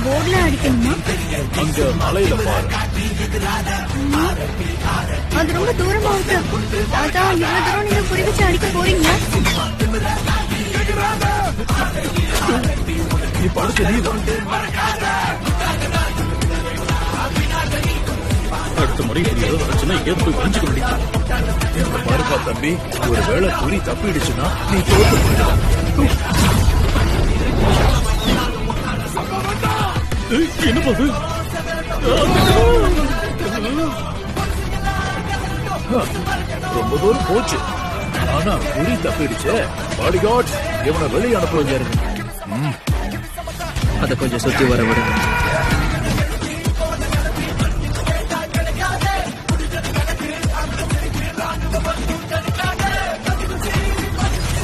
போர்ட்ல அடிக்கணுமா? அங்க மலையில பாரு. அது ரொம்ப தூரமா இருக்கு. அதான் இவ்வளவு தூரம் நீங்க குறி வச்சு அடிக்க போறீங்க. இப்ப அடுத்த நீ அடுத்த முறை ஏதாவது ஆச்சுன்னா ஏன் போய் வரைஞ்சுக்க வேண்டியது. பாருப்பா தம்பி, ஒரு வேளை குறி தப்பிடுச்சுன்னா நீ தோத்து போயிடலாம். என்ன பாது ரொம்ப தூரம் போச்சு. ஆனா குறி தப்பிடுச்சு. பாடிகார்ட்ஸ் இவனை வெளியே அனுப்புவீங்க. அதை கொஞ்சம் சுத்தி வர விடுங்க.